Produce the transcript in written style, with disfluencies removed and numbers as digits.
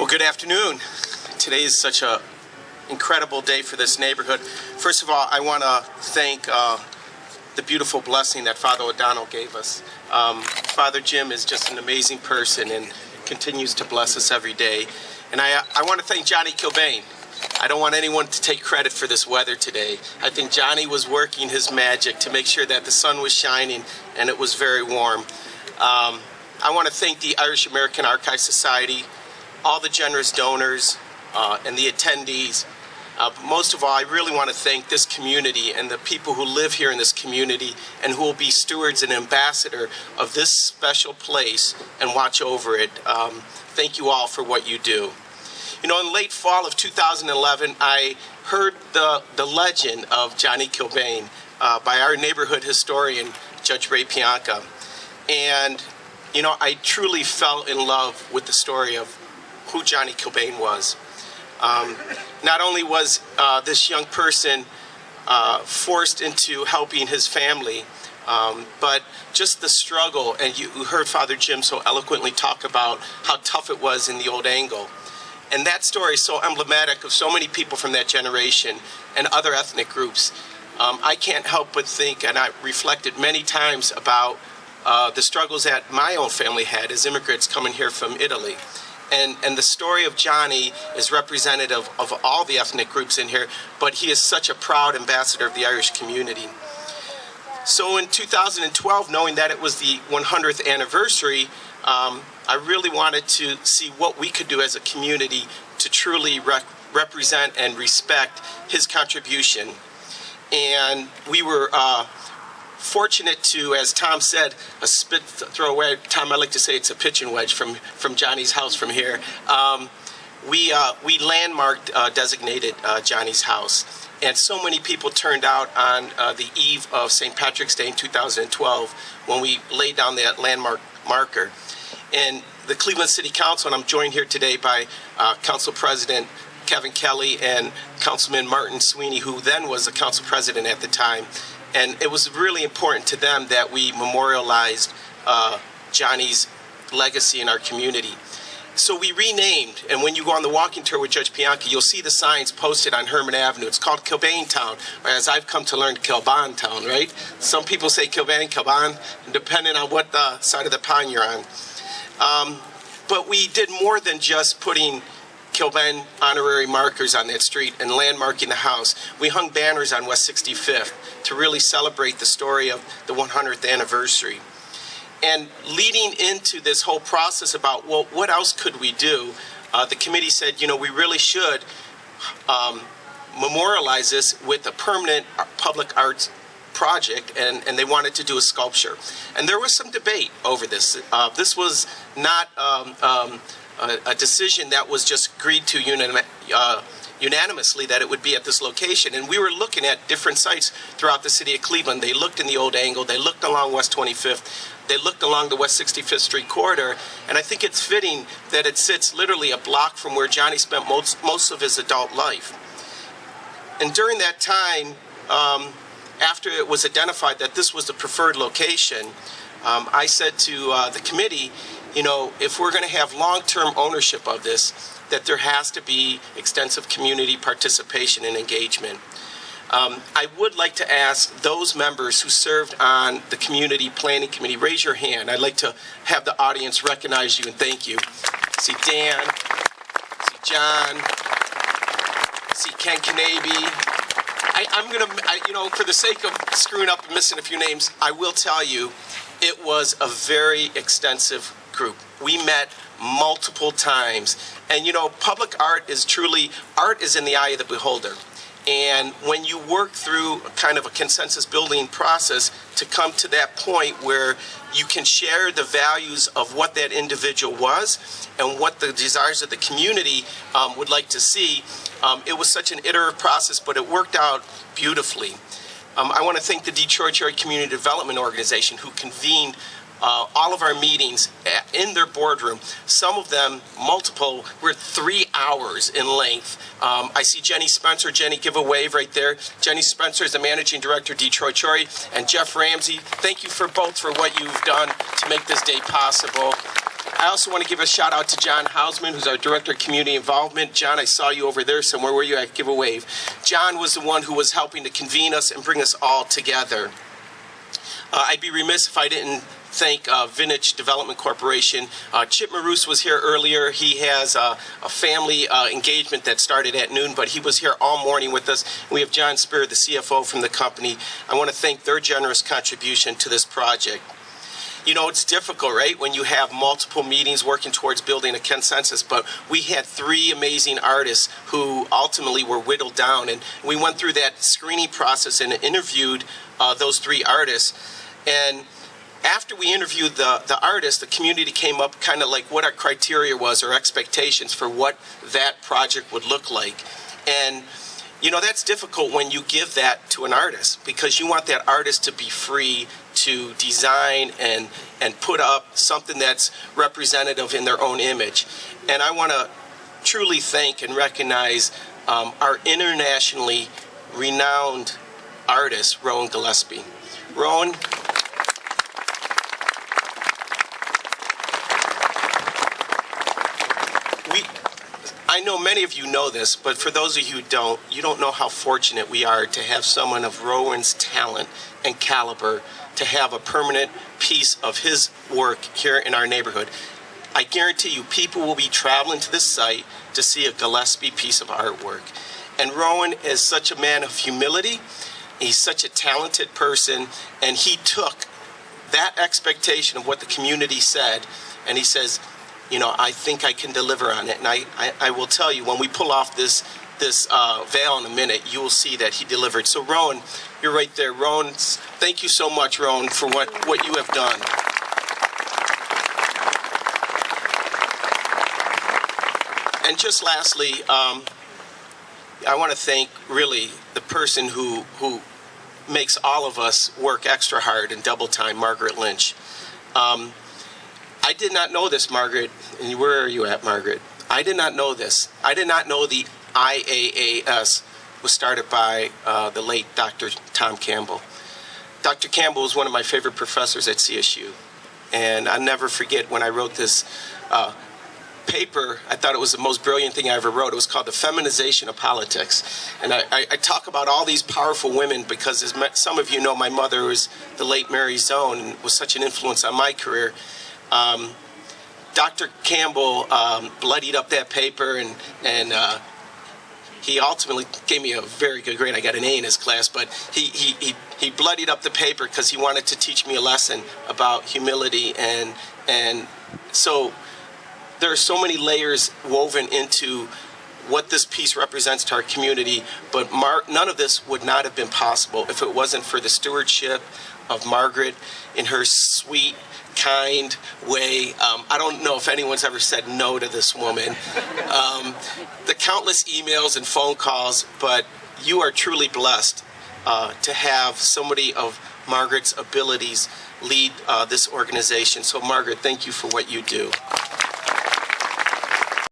Well, good afternoon. Today is such an incredible day for this neighborhood. First of all, I want to thank the beautiful blessing that Father O'Donnell gave us. Father Jim is just an amazing person and continues to bless us every day. And I want to thank Johnny Kilbane. I don't want anyone to take credit for this weather today. I think Johnny was working his magic to make sure that the sun was shining and it was very warm. I want to thank the Irish American Archives Society, all the generous donors and the attendees. Most of all, I really want to thank this community and the people who live here in this community and who will be stewards and ambassador of this special place and watch over it. Thank you all for what you do. You know, in late fall of 2011, I heard the legend of Johnny Kilbane by our neighborhood historian, Judge Ray Pianca. And, you know, I truly fell in love with the story of who Johnny Kilbane was. Not only was this young person forced into helping his family, but just the struggle, and you heard Father Jim so eloquently talk about how tough it was in the old angle. And that story is so emblematic of so many people from that generation and other ethnic groups. I can't help but think, and I reflected many times about the struggles that my own family had as immigrants coming here from Italy. And the story of Johnny is representative of all the ethnic groups in here, but he is such a proud ambassador of the Irish community. So in 2012, knowing that it was the 100th anniversary, I really wanted to see what we could do as a community to truly represent and respect his contribution. And we were fortunate to, as Tom said, a spit throw away. Tom, I like to say it's a pitching wedge from Johnny's house from here. We landmarked, designated Johnny's house. And so many people turned out on the eve of St. Patrick's Day in 2012 when we laid down that landmark marker. And the Cleveland City Council, and I'm joined here today by Council President Kevin Kelly and Councilman Martin Sweeney, who then was the Council President at the time. And it was really important to them that we memorialized Johnny's legacy in our community. So we renamed, and when you go on the walking tour with Judge Pianca, you'll see the signs posted on Herman Avenue. It's called Kilbane Town, or as I've come to learn, Kilbane Town, right? Some people say Kilbane, Kilbane, depending on what side of the pond you're on. But we did more than just putting Kilbane honorary markers on that street and landmarking the house. We hung banners on West 65th to really celebrate the story of the 100th anniversary. And leading into this whole process about, well, what else could we do? The committee said, you know, we really should memorialize this with a permanent public arts project, and they wanted to do a sculpture. And there was some debate over this. This was not a decision that was just agreed to unanimously that it would be at this location. And we were looking at different sites throughout the city of Cleveland. They looked in the old angle, they looked along West 25th, they looked along the West 65th Street corridor, and I think it's fitting that it sits literally a block from where Johnny spent most of his adult life. And during that time, after it was identified that this was the preferred location, I said to the committee, you know, if we're going to have long-term ownership of this, that there has to be extensive community participation and engagement. I would like to ask those members who served on the Community Planning Committee, raise your hand. I'd like to have the audience recognize you and thank you. See Dan, see John, see Ken Kanabe. You know, for the sake of screwing up and missing a few names, I will tell you, it was a very extensive group. We met multiple times. And you know, public art is truly, art is in the eye of the beholder. And when you work through kind of a consensus building process to come to that point where you can share the values of what that individual was and what the desires of the community would like to see, it was such an iterative process, but it worked out beautifully. I want to thank the Detroit Area Community Development Organization, who convened all of our meetings in their boardroom. Some of them, multiple, were 3 hours in length. I see Jenny Spencer. Jenny, give a wave right there. Jenny Spencer is the Managing Director of Detroit Cherry, and Jeff Ramsey. Thank you for both for what you've done to make this day possible. I also want to give a shout out to John Hausman, who's our Director of Community Involvement. John, I saw you over there somewhere. Where you at? Give a wave. John was the one who was helping to convene us and bring us all together. I'd be remiss if I didn't thank Vintage Development Corporation. Chip Maroos was here earlier. He has a family engagement that started at noon, but he was here all morning with us. We have John Spear, the CFO from the company. I want to thank their generous contribution to this project. You know, it's difficult, right, when you have multiple meetings working towards building a consensus, but we had 3 amazing artists who ultimately were whittled down, and we went through that screening process and interviewed those 3 artists. And after we interviewed the artists, the community came up kind of like what our criteria was or expectations for what that project would look like. And you know, that's difficult when you give that to an artist, because you want that artist to be free to design and put up something that's representative in their own image. And I want to truly thank and recognize our internationally renowned artist, Rowan Gillespie. Rowan, I know many of you know this, but for those of you who don't, you don't know how fortunate we are to have someone of Rowan's talent and caliber to have a permanent piece of his work here in our neighborhood. I guarantee you people will be traveling to this site to see a Gillespie piece of artwork. And Rowan is such a man of humility. He's such a talented person, and he took that expectation of what the community said, and he says, you know, I think I can deliver on it. And I will tell you, when we pull off this veil in a minute, you will see that he delivered. So Rowan, you're right there. Rowan, thank you so much, Rowan, for what you have done. And just lastly, I want to thank really the person who makes all of us work extra hard and double time, Margaret Lynch. I did not know this, Margaret. And where are you at, Margaret? I did not know this. I did not know the IAAS was started by the late Dr. Tom Campbell. Dr. Campbell was one of my favorite professors at CSU. And I'll never forget when I wrote this paper. I thought it was the most brilliant thing I ever wrote. It was called The Feminization of Politics. And I talk about all these powerful women because, as some of you know, my mother was the late Mary Zone and was such an influence on my career. Dr. Campbell bloodied up that paper, and he ultimately gave me a very good grade. I got an A in his class, but he bloodied up the paper because he wanted to teach me a lesson about humility, and so there are so many layers woven into what this piece represents to our community, but none of this would not have been possible if it wasn't for the stewardship of Margaret in her sweet, kind way. I don't know if anyone's ever said no to this woman. The countless emails and phone calls, but you are truly blessed to have somebody of Margaret's abilities lead this organization. So Margaret, thank you for what you do.